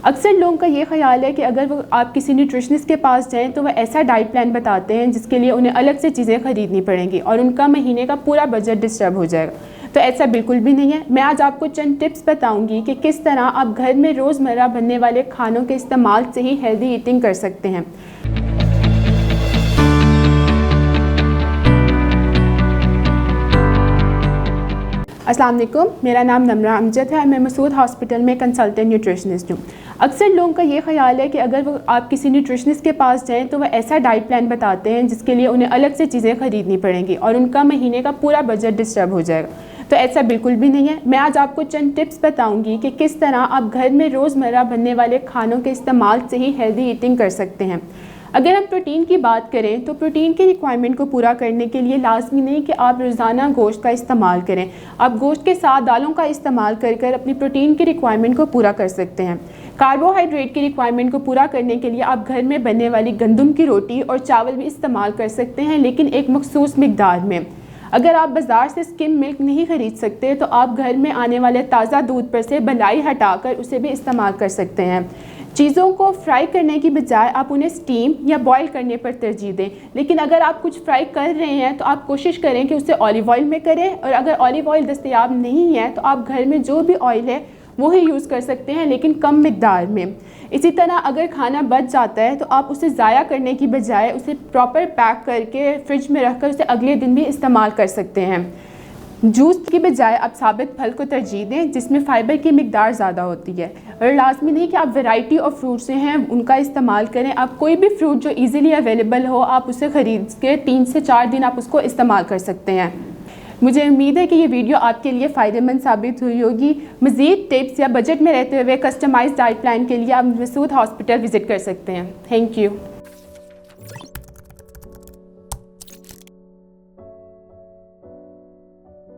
अक्सर लोगों का ये ख्याल है कि अगर वो आप किसी न्यूट्रिशनिस्ट के पास जाएं तो वह ऐसा डाइट प्लान बताते हैं जिसके लिए उन्हें अलग से चीज़ें ख़रीदनी पड़ेंगी और उनका महीने का पूरा बजट डिस्टर्ब हो जाएगा। तो ऐसा बिल्कुल भी नहीं है। मैं आज आपको चंद टिप्स बताऊंगी कि किस तरह आप घर में रोज़मर्रा बनने वाले खानों के इस्तेमाल से ही हेल्दी ईटिंग कर सकते हैं। अस्सलाम वालेकुम, मेरा नाम नमरा अमजद है और मैं मसूद हॉस्पिटल में कंसल्टेंट न्यूट्रिशनिस्ट हूँ। अक्सर लोगों का ये ख्याल है कि अगर वो आप किसी न्यूट्रिशनिस्ट के पास जाएं तो वह ऐसा डाइट प्लान बताते हैं जिसके लिए उन्हें अलग से चीज़ें ख़रीदनी पड़ेंगी और उनका महीने का पूरा बजट डिस्टर्ब हो जाएगा। तो ऐसा बिल्कुल भी नहीं है। मैं आज आपको चंद टिप्स बताऊँगी कि किस तरह आप घर में रोज़मर्रा बनने वाले खानों के इस्तेमाल से ही हेल्दी ईटिंग कर सकते हैं। अगर हम प्रोटीन की बात करें तो प्रोटीन की रिक्वायरमेंट को पूरा करने के लिए लाजमी नहीं कि आप रोज़ाना गोश्त का इस्तेमाल करें। आप गोश्त के साथ दालों का इस्तेमाल कर अपनी प्रोटीन की रिक्वायरमेंट को पूरा कर सकते हैं। कार्बोहाइड्रेट की रिक्वायरमेंट को पूरा करने के लिए आप घर में बनने वाली गंदम की रोटी और चावल भी इस्तेमाल कर सकते हैं, लेकिन एक मखसूस मिकदार में। अगर आप बाज़ार से स्किम मिल्क नहीं ख़रीद सकते तो आप घर में आने वाले ताज़ा दूध पर से बलाई हटाकर उसे भी इस्तेमाल कर सकते हैं। चीज़ों को फ्राई करने की बजाय आप उन्हें स्टीम या बॉईल करने पर तरजीह दें, लेकिन अगर आप कुछ फ्राई कर रहे हैं तो आप कोशिश करें कि उसे ऑलिव ऑयल में करें, और अगर ऑलिव ऑयल दस्तयाब नहीं है तो आप घर में जो भी ऑयल है वो ही यूज़ कर सकते हैं, लेकिन कम मिकदार में। इसी तरह अगर खाना बच जाता है तो आप उसे ज़ाया करने की बजाय उसे प्रॉपर पैक करके फ्रिज में रखकर उसे अगले दिन भी इस्तेमाल कर सकते हैं। जूस की बजाय आप साबित फल को तरजीह दें जिसमें फ़ाइबर की मिकदार ज़्यादा होती है, और लाजमी नहीं कि आप वैरायटी ऑफ फ्रूट्स हैं उनका इस्तेमाल करें। आप कोई भी फ्रूट जो इजीली अवेलेबल हो आप उसे ख़रीद के 3 से 4 दिन आप उसको इस्तेमाल कर सकते हैं। मुझे उम्मीद है कि ये वीडियो आपके लिए फ़ायदेमंद साबित हुई होगी। मज़ीद टिप्स या बजट में रहते हुए कस्टमाइज्ड डाइट प्लान के लिए आप मसूद हॉस्पिटल विज़िट कर सकते हैं। Thank you.